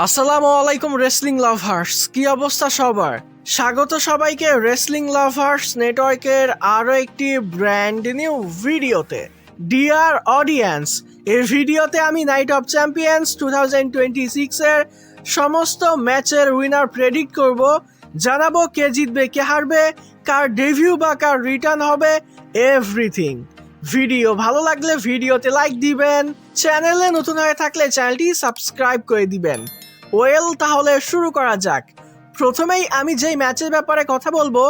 আসসালামু আলাইকুম wrestling lovers, কি অবস্থা সবার? স্বাগত সবাইকে রেসলিং লাভার্স নেটওয়ার্কের আরও একটি ব্র্যান্ড নিউ ভিডিওতে। ডিয়ার অডিয়েন্স, এই ভিডিওতে আমি নাইট অফ চ্যাম্পিয়ন্স 2026 এর সমস্ত ম্যাচের উইনার প্রেডিক্ট করব, জানাবো কে জিতবে কে হারবে, কার ডেবিউ বা কার রিটার্ন হবে, এভরিথিং। ভিডিও ভালো লাগলে ভিডিওতে লাইক দিবেন, চ্যানেলে নতুন হয়ে থাকলে চ্যানেলটি সাবস্ক্রাইব করে দিবেন। ওয়েল, তাহলে শুরু করা যাক। প্রথমেই আমি যেই ম্যাচের ব্যাপারে কথা বলবো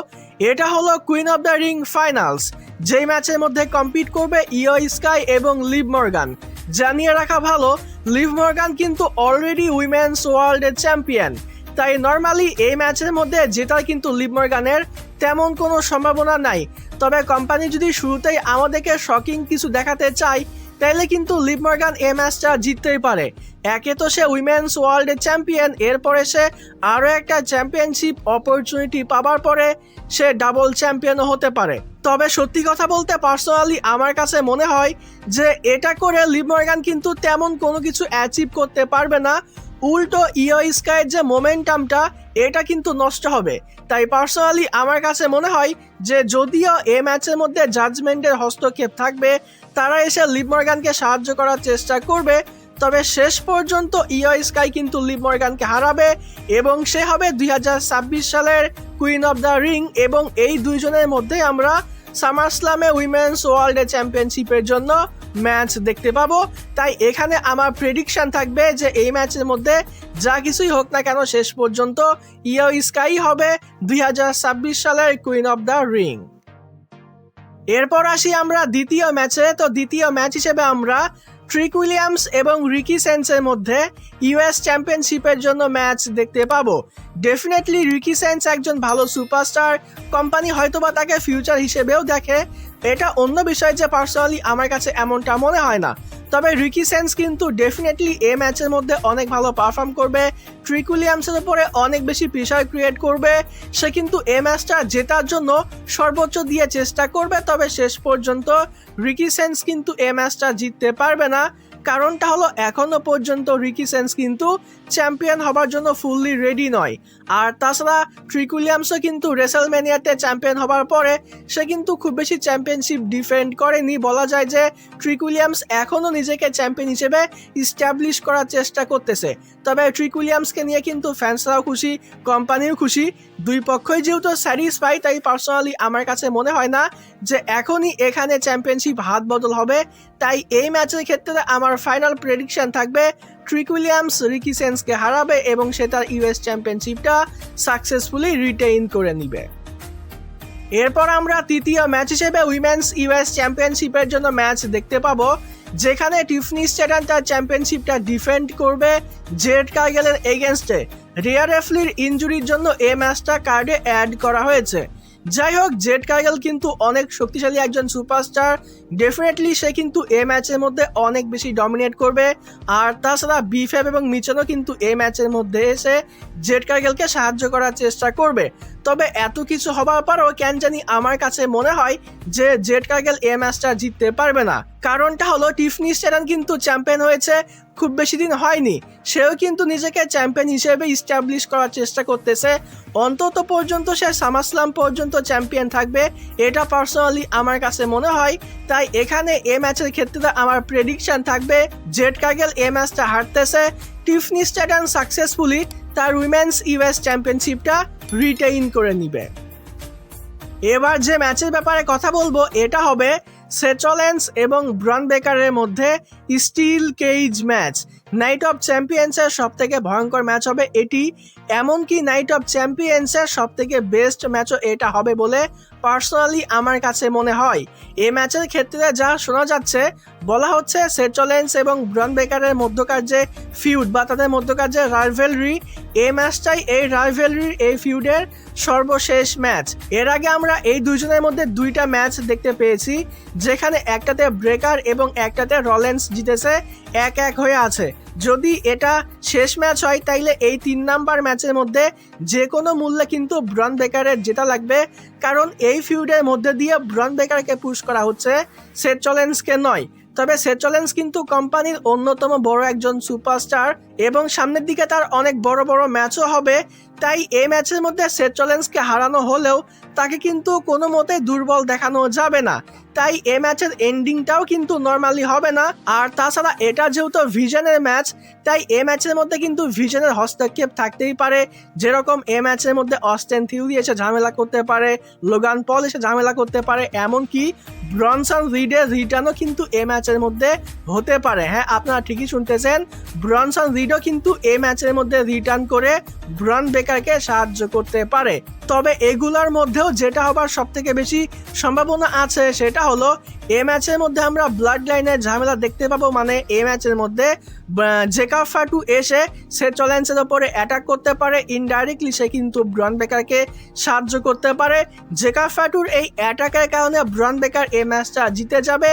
এটা হলো queen of the ring finals, যেই ম্যাচের মধ্যে কম্পিট করবে ইয়ো স্কাই এবং লিভ মর্গান। জানিয়ে রাখা ভালো, লিভ মর্গান কিন্তু অলরেডি উইমেন্স ওয়ার্ল্ডের চ্যাম্পিয়ন, তাই নর্মালি এই ম্যাচের মধ্যে জেতার কিন্তু লিভ মর্গানের তেমন কোনো সম্ভাবনা নাই। তবে কোম্পানি যদি শুরুতেই আমাদেরকে শকিং কিছু দেখাতে চায় তাইলে কিন্তু লিভ মর্গান এই ম্যাচটা জিততেই পারে। একে তো সে উইমেন্স ওয়ার্ল্ডের চ্যাম্পিয়ন, এরপরে সে আরও একটা চ্যাম্পিয়নশিপ অপরচুনিটি পাবার পরে সে ডাবল চ্যাম্পিয়নও হতে পারে। তবে সত্যি কথা বলতে পার্সোনালি আমার কাছে মনে হয় যে এটা করে লিভ মর্গান কিন্তু তেমন কোনো কিছু অ্যাচিভ করতে পারবে না, উল্টো ইয়ো স্কাইয়ের যে মোমেন্টামটা এটা কিন্তু নষ্ট হবে। তাই পার্সোনালি আমার কাছে মনে হয় যে যদিও এই ম্যাচের মধ্যে জাজমেন্টের হস্তক্ষেপ থাকবে, তারা এসে লিভ মর্গানকে সাহায্য করার চেষ্টা করবে, তবে শেষ পর্যন্ত ইয়ো স্কাই কিন্তু লিভ মর্গানকে হারাবে এবং সে হবে 2026 সালের কুইন অফ দ্য রিং। এবং এই দুইজনের মধ্যে আমরা সামার স্ল্যামে উইমেন্স ওয়ার্ল্ড চ্যাম্পিয়নশিপের জন্য ম্যাচ দেখতে পাবো। তাই এখানে আমার প্রেডিকশন থাকবে যে এই ম্যাচের মধ্যে যা কিছুই হোক না কেন শেষ পর্যন্ত ইয়ো স্কাই হবে 2026 সালের কুইন অফ দ্য রিং। এরপর আসি আমরা দ্বিতীয় ম্যাচে। তো দ্বিতীয় ম্যাচ হিসেবে আমরা ট্রিক উইলিয়ামস এবং রিকি সেন্সের মধ্যে ইউএস চ্যাম্পিয়নশিপের জন্য ম্যাচ দেখতে পাবো। ডেফিনেটলি রিকি সেন্স একজন ভালো সুপারস্টার, কোম্পানি হয়তোবা তাকে ফিউচার হিসেবেও দেখে, এটা অন্য বিষয় যে পার্সোনালি আমার কাছে এমনটা মনে হয় না। তবে রিকি সেন্স কিন্তু ডেফিনেটলি এই ম্যাচের মধ্যে অনেক ভালো পারফর্ম করবে, ট্রিক উইলিয়ামসের উপরে অনেক বেশি প্রেশার ক্রিয়েট করবে, সে কিন্তু এই ম্যাচটা জেতার জন্য সর্বোচ্চ দিয়ে চেষ্টা করবে। তবে শেষ পর্যন্ত রিকি সেন্স কিন্তু এই ম্যাচটা জিততে পারবে না, কারণটা হলো এখনো পর্যন্ত রিকি সেন্স কিন্তু চ্যাম্পিয়ন হবার জন্য ফুললি রেডি নয়। আর তাছাড়া ট্রিক উইলিয়ামসও কিন্তু রেসেলম্যানিয়াতে চ্যাম্পিয়ন হবার পরে সে কিন্তু খুব বেশি চ্যাম্পিয়নশিপ ডিফেন্ড করেনি। বলা যায় যে ট্রিক উইলিয়ামস এখনও নিজেকে চ্যাম্পিয়ন হিসেবে ইস্টাবলিশ করার চেষ্টা করতেছে। তবে ট্রিক উইলিয়ামসকে নিয়ে কিন্তু ফ্যান্সরাও খুশি, কোম্পানিও খুশি, দুই পক্ষই যেহেতু স্যাটিসফাই, তাই পার্সোনালি আমার কাছে মনে হয় না যে এখনই এখানে চ্যাম্পিয়নশিপ হাত বদল হবে। তাই এই ম্যাচের ক্ষেত্রে আমার ফাইনাল প্রেডিকশন থাকবে ট্রিক উইলিয়ামস রিকি সেন্সকে হারাবে এবং সে তার ইউএস চ্যাম্পিয়নশিপটা সাকসেসফুলি রিটেইন করে নিবে। এরপর আমরা তৃতীয় ম্যাচ হিসেবে উইমেন্স ইউএস চ্যাম্পিয়নশিপের জন্য ম্যাচ দেখতে পাবো, যেখানে টিফনি স্ট্র্যাটন তার চ্যাম্পিয়নশিপটা ডিফেন্ড করবে জেড কার্গেলের এগেনস্টে। রিয়া রেফলির ইনজুরির জন্য এই ম্যাচটা কার্ডে অ্যাড করা হয়েছে। যাই হোক, জেড কার্গেল কিন্তু অনেক শক্তিশালী একজন সুপারস্টার, ডেফিনেটলি সে কিন্তু এই ম্যাচের মধ্যে অনেক বেশি ডমিনেট করবে। আর তাছাড়া বিফেব এবং মিচনও কিন্তু এই ম্যাচের মধ্যে এসে জেড কার্গেলকে সাহায্য করার চেষ্টা করবে। তবে এত কিছু হবার পরও কেন জানি আমার কাছে মনে হয় যে জেড কার্গেল এই ম্যাচটা জিততে পারবে না। কারণটা হলো টিফনি স্ট্র্যাটন কিন্তু চ্যাম্পিয়ন হয়েছে খুব বেশি দিন হয়নি, সেও কিন্তু নিজেকে চ্যাম্পিয়ন হিসেবে ইস্টাবলিশ করার চেষ্টা করতেছে। অন্তত পর্যন্ত সে সামারস্ল্যাম পর্যন্ত চ্যাম্পিয়ন থাকবে, এটা পার্সোনালি আমার কাছে মনে হয়। তাই এখানে এই ম্যাচের ক্ষেত্রে আমার প্রেডিকশন থাকবে জেড কার্গেল এই ম্যাচটা হারতেছে, টিফনি স্ট্র্যাটন সাকসেসফুলি তার উইমেন্স ইউএস চ্যাম্পিয়নশিপটা রিটেইন করে নিবে। এবার যে ম্যাচের ব্যাপারে কথা বলবো এটা হবে সেথ রলিন্স এবং ব্রন বেকারের মধ্যে steel cage match. Night of চ্যাম্পিয়ন্সের সব থেকে ভয়ঙ্কর ম্যাচ হবে এটি, এমনকি নাইট অফ চ্যাম্পিয়ন্সের সব থেকে বেস্ট ম্যাচও এটা হবে বলে পার্সোনালি আমার কাছে মনে হয়। এই ম্যাচের ক্ষেত্রে যা শোনা যাচ্ছে, বলা হচ্ছে সেথ রলিন্স এবং ব্রন বেকারের মধ্যকার যে ফিউড বা তাদের মধ্যকার যে রাইভেলরি, এই ম্যাচটাই এই রাইভেলরির এই ফিউডের সর্বশেষ ম্যাচ। এর আগে আমরা এই দুইজনের মধ্যে দুইটা ম্যাচ দেখতে পেয়েছি, যেখানে একটাতে ব্রেকার এবং একটাতে রলিন্স জিতেছে, 1-1 হয়ে আছে। যদি এটা শেষ ম্যাচ হয় তাইলে এই 3 নাম্বার ম্যাচের মধ্যে যে কোনো মূল্যে কিন্তু ব্রন বেকারের জেতা লাগবে, কারণ এই ফিউডের মধ্যে দিয়ে ব্রন বেকারকে পুশ করা হচ্ছে, সেথ রলিন্সকে নয়। তবে সেথ রলিন্স কিন্তু কোম্পানির অন্যতম বড় একজন সুপারস্টার এবং সামনের দিকে তার অনেক বড় বড় ম্যাচও হবে। তাই এই ম্যাচের মধ্যে সেথ রলিন্সকে হারানো হলেও তাকে কিন্তু কোনো মতে দুর্বল দেখানো যাবে না। তাই এই ম্যাচের এন্ডিংটাও কিন্তু নর্মালি হবে না। আর তাছাড়া এটা যেহেতু ভিশনের ম্যাচ, তাই এই ম্যাচের মধ্যে কিন্তু ভিশনের হস্তক্ষেপ থাকতেই পারে। যেরকম এই ম্যাচের মধ্যে অস্টেন থিওরি এসে ঝামেলা করতে পারে, লোগান পল এসে ঝামেলা করতে পারে, এমনকি ব্রনসন রিডের রিটার্নও কিন্তু এই ম্যাচের মধ্যে হতে পারে। হ্যাঁ, আপনারা ঠিকই শুনতেছেন, ব্রনসন রিডও কিন্তু এই ম্যাচের মধ্যে রিটার্ন করে ব্রন বেকারকে সাহায্য করতে পারে। তবে এগুলোর মধ্যেও যেটা হবার সব থেকে বেশি সম্ভাবনা আছে সেটা হলো এই ম্যাচের মধ্যে আমরা ব্লাড লাইনের ঝামেলা দেখতে পাবো। মানে এই ম্যাচের মধ্যে জেকাব ফাটু এসে সেথ রলিন্সের ওপরে অ্যাটাক করতে পারে, ইনডাইরেক্টলি সে কিন্তু ব্রন বেকারকে সাহায্য করতে পারে। জেকাব ফাটুর এই অ্যাটাকের কারণে ব্রন বেকার এই ম্যাচটা জিতে যাবে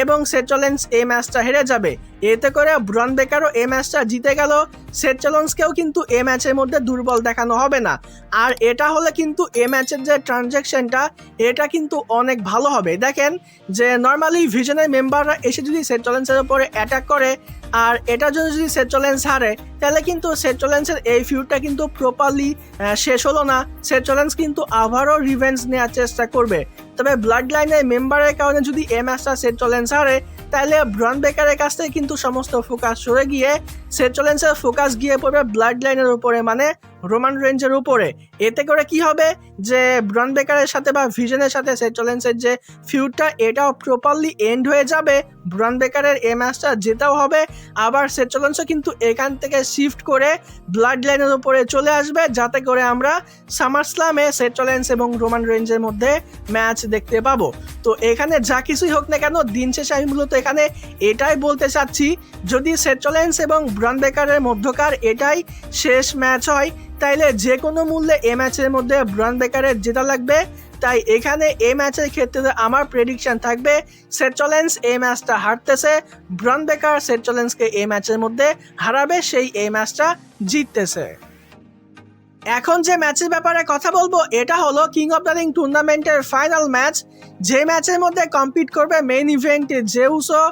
এবং সেথ রলিন্স এই ম্যাচটা হেরে যাবে। এতে করে ব্রন বেকারও এই ম্যাচটা জিতে গেল, সেথ রলিন্সকেও কিন্তু এই ম্যাচের মধ্যে দুর্বল দেখানো হবে না। আর এটা হলে কিন্তু এই ম্যাচের যে ট্রানজ্যাকশনটা এটা কিন্তু অনেক ভালো হবে। দেখেন যে নর্মালি ভিশনের মেম্বাররা এসে যদি সেথ রলিন্সের উপরে অ্যাটাক করে আর এটার জন্য যদি সেথ রলিন্স হারে, তাহলে কিন্তু সেথ রলিন্সের এই ফিউডটা কিন্তু প্রপারলি শেষ হলো না। সেথ রলিন্স কিন্তু আবারও রিভেঞ্জ নেওয়ার চেষ্টা করবে। তবে ব্লাড লাইনের মেম্বারের কারণে যদি এই ম্যাচটা সেথ রলিন্স হারে, তাহলে ব্রন বেকারের কাছ থেকে কিন্তু সমস্ত ফোকাস সরে গিয়ে সেথ রলিন্সের ফোকাস গিয়ে পড়বে ব্লাড লাইনের উপরে, মানে রোমান রেঞ্জের উপরে। এতে করে কি হবে যে ব্রন বেকারের সাথে বা ভিশনের সাথে সেথ রলিন্সের যে ফিউডটা এটাও প্রপারলি এন্ড হয়ে যাবে। ব্রন বেকারের এই ম্যাচটা জেতাও হবে। আবার সেথ রলিন্সও কিন্তু এখান থেকে শিফট করে ব্লাড লাইনের উপরে চলে আসবে, যাতে করে আমরা সামার স্ল্যামে সেথ রলিন্স এবং রোমান রেঞ্জের মধ্যে ম্যাচ দেখতে পাবো। তো এখানে যা কিছুই হোক না কেন, দিন শেষে আমি মূলত এখানে এটাই বলতে চাচ্ছি, যদি সেথ রলিন্স এবং ব্রন বেকারের মধ্যকার এটাই শেষ ম্যাচ হয়, তাইলে যে কোনো মূল্যে এই ম্যাচের মধ্যে ব্রন বেকারের জেতা লাগবে। তাই এখানে এই ম্যাচের ক্ষেত্রে আমার প্রেডিকশন থাকবে সেথ রলিন্স এই ম্যাচটা হারতেছে, ব্রন বেকার সেথ রলিন্সকে এই ম্যাচের মধ্যে হারাবে, সেই এই ম্যাচটা জিততেছে। এখন যে ম্যাচের ব্যাপারে কথা বলবো এটা হলো কিং অফ দ্য রিং টুর্নামেন্টের ফাইনাল ম্যাচ, যে ম্যাচের মধ্যে কম্পিট করবে মেইন ইভেন্টে জেউসো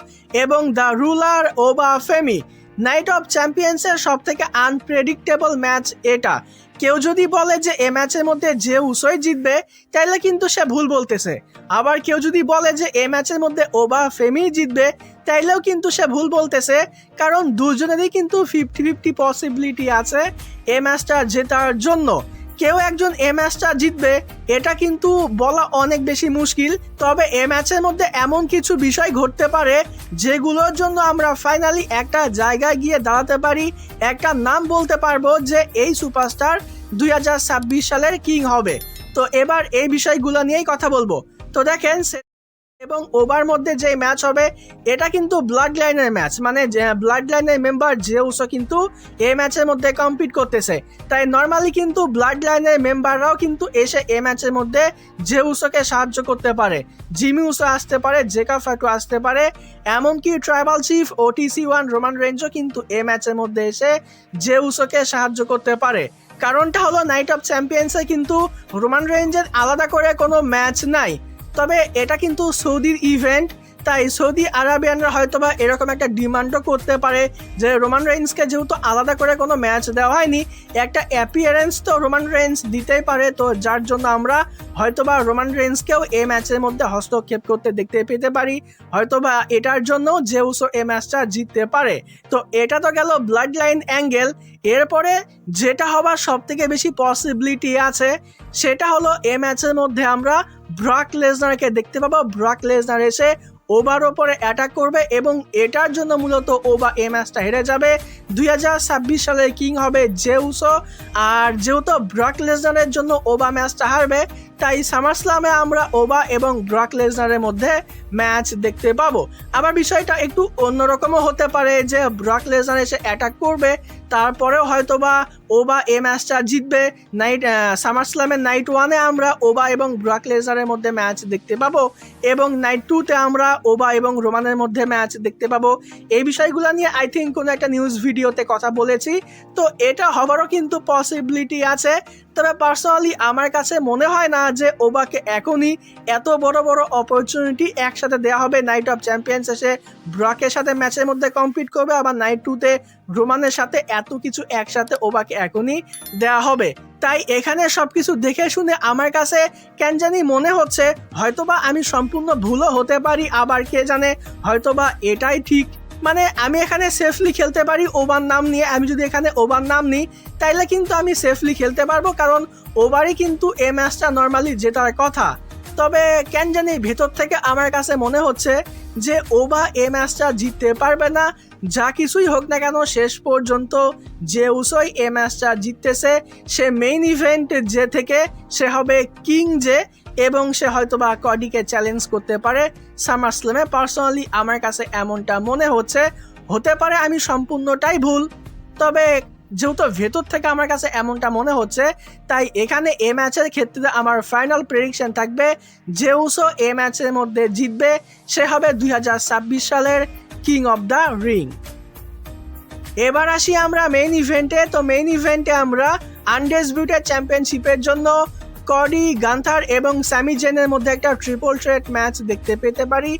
এবং the Ruler Oba Femi. Night of চ্যাম্পিয়ন্সের সব থেকে আনপ্রেডিক্টেবল ম্যাচ এটা। কেউ যদি বলে যে এ ম্যাচের মধ্যে জেউসোই জিতবে, তাইলে কিন্তু সে ভুল বলতেছে। আবার কেউ যদি বলে যে এ ম্যাচের মধ্যে ওবা ফেমি জিতবে, তাইলেও কিন্তু সে ভুল বলতেছে, কারণ দুজনেরই কিন্তু 50-50 পসিবিলিটি আছে এ ম্যাচটা জেতার জন্য। কেউ একজন এ ম্যাচটা জিতবে এটা কিন্তু বলা অনেক বেশি মুশকিল। তবে এ ম্যাচের মধ্যে এমন কিছু বিষয় ঘটতে পারে যেগুলোর জন্য আমরা ফাইনালি একটা জায়গায় গিয়ে দাঁড়াতে পারি, একটা নাম বলতে পারবো যে এই সুপারস্টার 2026 সালের কিং হবে। তো এবার এই বিষয়গুলো নিয়েই কথা বলবো। তো দেখেন, এবং ওভার মধ্যে যে ম্যাচ হবে এটা কিন্তু ব্লাড লাইনের ম্যাচ, মানে ব্লাড লাইনের মেম্বার জেউসো কিন্তু এই ম্যাচের মধ্যে কম্পিট করতেছে। তাই নর্মালি কিন্তু ব্লাড লাইনের মেম্বাররাও কিন্তু এসে এই ম্যাচের মধ্যে জেউসোকে সাহায্য করতে পারে। জিমি উসো আসতে পারে, জেকাব ফাটু আসতে পারে, এমনকি ট্রাইবাল চিফ OTC1 রোমান রেঞ্জও কিন্তু এই ম্যাচের মধ্যে এসে জেউসোকে সাহায্য করতে পারে। কারণটা হলো নাইট অফ চ্যাম্পিয়ন্সে কিন্তু রোমান রেঞ্জের আলাদা করে কোনো ম্যাচ নাই। তবে এটা কিন্তু সৌদির ইভেন্ট, তাই সৌদি আরবিয়ানরা হয়তোবা এরকম একটা ডিমান্ডও করতে পারে যে রোমান রেইন্সকে যেহেতু আলাদা করে কোনো ম্যাচ দেওয়া হয়নি, একটা অ্যাপিয়ারেন্স তো রোমান রেইন্স দিতেই পারে। তো যার জন্য আমরা হয়তোবা রোমান রেইন্সকেও এই ম্যাচের মধ্যে হস্তক্ষেপ করতে দেখতে পেতে পারি, হয়তোবা এটার জন্য জেউসো এই ম্যাচটা জিততে পারে। তো এটা তো গেল ব্লাড লাইন অ্যাঙ্গেল। এরপরে যেটা হবার সব থেকে বেশি পসিবিলিটি আছে সেটা হলো এই ম্যাচের মধ্যে আমরা ব্রক লেসনারকে দেখতে পাবো। ব্রক লেসনার এসে ওভার ওপরে অ্যাটাক করবে এবং এটার জন্য মূলত ওবা এই ম্যাচটা হেরে যাবে। 2026 সালে কিং হবে জেউসো। আর যেহেতু ব্রক লেসনারের জন্য ওবা ম্যাচটা হারবে, তাই সামার স্ল্যামে আমরা ওবা এবং ব্রক লেসনারের মধ্যে ম্যাচ দেখতে পাবো। আবার বিষয়টা একটু অন্যরকমও হতে পারে যে ব্রক লেসনার এসে অ্যাটাক করবে, তারপরেও হয়তোবা ওবা এই ম্যাচটা জিতবে। সামার স্ল্যামের নাইট 1-এ আমরা ওবা এবং ব্রক লেসনারের মধ্যে ম্যাচ দেখতে পাবো এবং নাইট 2-তে আমরা ওবা এবং রোমানের মধ্যে ম্যাচ দেখতে পাবো। এই বিষয়গুলো নিয়ে আই থিঙ্ক কোনো একটা নিউজ ভিডিওতে কথা বলেছি। তো এটা হবারও কিন্তু পসিবিলিটি আছে। তবে পার্সোনালি আমার কাছে মনে হয় না যে ওবাকে এখনই এত বড় বড় অপরচুনিটি একসাথে দেওয়া হবে। নাইট অফ চ্যাম্পিয়ন্স এসে ব্রকের সাথে ম্যাচের মধ্যে কম্পিট করবে, আবার নাইট 2-তে রোমানের সাথে এত কিছু একসাথে ওবাকে এখনই দেওয়া হবে। তাই এখানে সবকিছু দেখে শুনে আমার কাছে কেন জানি মনে হচ্ছে হয়তোবা আমি সম্পূর্ণ ভুলও হতে পারি, আবার কে জানে হয়তোবা এটাই ঠিক। মানে আমি এখানে সেফলি খেলতে পারি ওভার নাম নিয়ে। আমি যদি এখানে ওভার নাম নিই তাইলে কিন্তু আমি সেফলি খেলতে পারবো, কারণ ওভারই কিন্তু এই ম্যাচটা নর্মালি জেতার কথা। তবে কেন জানি ভেতর থেকে আমার কাছে মনে হচ্ছে যে ওবা এই ম্যাচটা জিততে পারবে না। যা কিছুই হোক না কেন শেষ পর্যন্ত যে উসোই এই ম্যাচটা জিততেছে, সে মেইন ইভেন্ট যে থেকে সে হবে কিং যে, এবং সে হয়তোবা কডিকে চ্যালেঞ্জ করতে পারে সামার স্ল্যামে। পার্সোনালি আমার কাছে এমনটা মনে হচ্ছে, হতে পারে আমি সম্পূর্ণটাই ভুল, তবে যেহেতু ভেতর থেকে আমার কাছে এমনটা মনে হচ্ছে, তাই এখানে এ ম্যাচের ক্ষেত্রে আমার ফাইনাল প্রেডিকশন থাকবে যে উসো এ ম্যাচের মধ্যে জিতবে সে হবে 2026 সালের কিং অফ দ্য রিং। এবার আসি আমরা মেইন ইভেন্টে। তো মেইন ইভেন্টে আমরা আনডিসপিউটেড চ্যাম্পিয়নশিপের জন্য কডি, গান্থার এবং স্যামি জেনের মধ্যে একটা ট্রিপল থ্রেট ম্যাচ দেখতে পেতে পারি।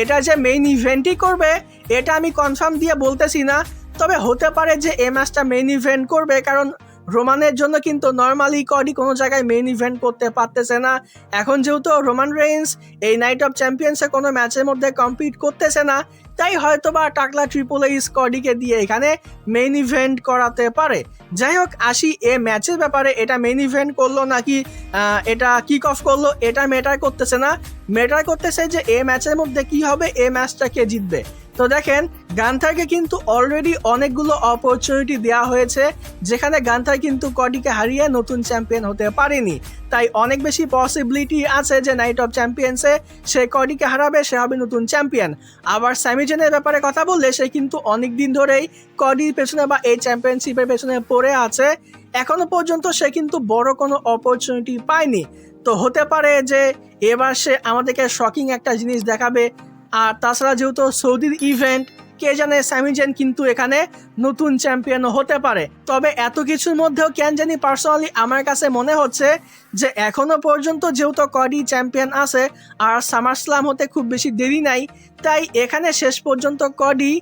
এটা যে মেইন ইভেন্টই করবে এটা আমি কনফার্ম দিয়ে বলতেছি না, তবে হতে পারে যে এই ম্যাচটা মেইন ইভেন্ট করবে, কারণ রোমানের জন্য কিন্তু নর্মালি কডি কোনো জায়গায় মেইন ইভেন্ট করতে পারতেছে না। এখন যেহেতু রোমান রেইন্স এই নাইট অফ চ্যাম্পিয়ন্সে কোনো ম্যাচের মধ্যে কম্পিট করতেছে না, তাই হয়তোবা টাকলা ট্রিপল এইচ কডিকে দিয়ে এখানে মেইন ইভেন্ট করাতে পারে। যাই হোক, আসি এ ম্যাচের ব্যাপারে। এটা মেইন ইভেন্ট করলো নাকি এটা কিক অফ করলো এটা ম্যাটার করতেছে না, ম্যাটার করতেছে যে এ ম্যাচের মধ্যে কি হবে, এ ম্যাচটা কে জিতবে। তো দেখেন, গান্থারকে কিন্তু অলরেডি অনেকগুলো অপরচুনিটি দেওয়া হয়েছে, যেখানে গান্থার কিন্তু কডিকে হারিয়ে নতুন চ্যাম্পিয়ন হতে পারেনি। তাই অনেক বেশি পসিবিলিটি আছে যে নাইট অফ চ্যাম্পিয়ন্সে সে কডিকে হারাবে, সে হবে নতুন চ্যাম্পিয়ন। আবার স্যামিজেনের ব্যাপারে কথা বললে সে কিন্তু অনেক দিন ধরেই কডির পেছনে বা এই চ্যাম্পিয়নশিপের পেছনে পড়ে আছে, এখনো পর্যন্ত সে কিন্তু বড় কোনো অপরচুনিটি পায়নি। তো হতে পারে যে এবার সে আমাদেরকে শকিং একটা জিনিস দেখাবে। আর তাছাড়া যেহেতু সৌদির ইভেন্ট, কে জানে স্যামিজেন কিন্তু এখানে নতুন চ্যাম্পিয়নও হতে পারে। তবে এত কিছুর মধ্যেও কেন জানি পার্সোনালি আমার কাছে মনে হচ্ছে যে এখনো পর্যন্ত যেহেতু কডি চ্যাম্পিয়ন আছে আর সামার স্ল্যাম হতে খুব বেশি দেরি নাই, তাই এখানে শেষ পর্যন্ত কডি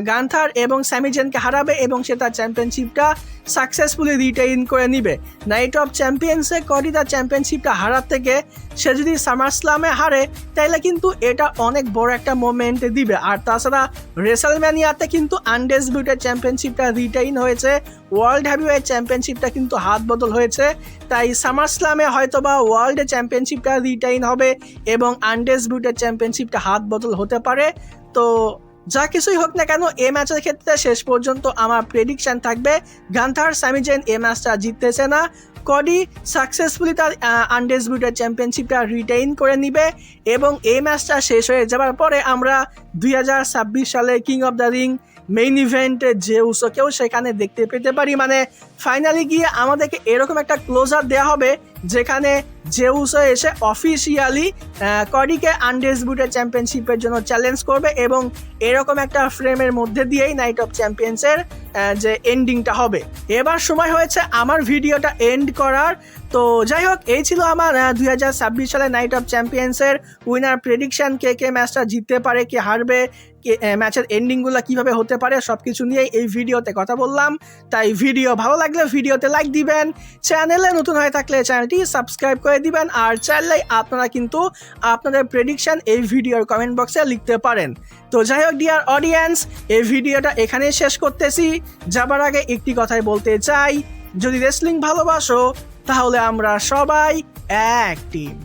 গান্থার এবং স্যামিজেনকে হারাবে এবং সে তার চ্যাম্পিয়নশিপটা সাকসেসফুলি রিটেইন করে নিবে। নাইট অফ চ্যাম্পিয়ন্সে কডি তার চ্যাম্পিয়নশিপটা হারার থেকে সে যদি সামার স্ল্যামে হারে তাইলে কিন্তু এটা অনেক বড় একটা মোমেন্ট দিবে। আর তাছাড়া রেসলম্যানিয়াতে কিন্তু আনডিসপিউটেড চ্যাম্পিয়নশিপটা রিটেইন হয়েছে, ওয়ার্ল্ড হেভিওয়েট চ্যাম্পিয়নশিপটা কিন্তু হাত বদল হয়েছে, তাই সামার স্ল্যামে হয়তোবা ওয়ার্ল্ড চ্যাম্পিয়নশিপটা রিটেইন হবে এবং আনডিসপিউটেড চ্যাম্পিয়নশিপটা হাত বদল হতে পারে। তো যা কিছুই হোক না কেন এই ম্যাচের ক্ষেত্রে শেষ পর্যন্ত আমার প্রেডিকশন থাকবে গান্থার স্যামিজেন এই ম্যাচটা জিততেছে না, কডি সাকসেসফুলি তার আনডিসপিউটেড চ্যাম্পিয়নশিপটা রিটেইন করে নিবে এবং এই ম্যাচটা শেষ হয়ে যাবার পরে আমরা 2026 সালে king of the ring main ইভেন্টে যে উসোকেও সেখানে দেখতে পেতে পারি। মানে ফাইনালি গিয়ে আমাদেরকে এরকম একটা ক্লোজার দেওয়া হবে যেখানে যে উসো এসে অফিসিয়ালি কডিকে আনডিসপিউটেড চ্যাম্পিয়নশিপের জন্য চ্যালেঞ্জ করবে এবং এরকম একটা ফ্রেমের মধ্যে দিয়েই নাইট অফ চ্যাম্পিয়ন্সের যে এন্ডিংটা হবে। এবার সময় হয়েছে আমার ভিডিওটা এন্ড করার। তো যাই হোক, এই ছিল আমার 2026 সালে নাইট অফ চ্যাম্পিয়ন্সের উইনার প্রেডিকশন। কে কে ম্যাচটা জিততে পারে, কে হারবে, ম্যাচের এন্ডিংগুলো কিভাবে হতে পারে, সব কিছু নিয়ে এই ভিডিওতে কথা বললাম। তাই ভিডিও ভালো লাগলে ভিডিওতে লাইক দিবেন, চ্যানেলে নতুন হয়ে থাকলে চ্যানেলটি সাবস্ক্রাইব করে দিবেন, আর চাইলেই আপনারা কিন্তু আপনাদের প্রেডিকশন এই ভিডিওর কমেন্ট বক্সে লিখতে পারেন। তো যাই হোক ডিয়ার অডিয়েন্স, এই ভিডিওটা এখানেই শেষ করতেছি। যাবার আগে একটি কথাই বলতে চাই, যদি রেসলিং ভালোবাসো তাহলে আমরা সবাই এক টিম।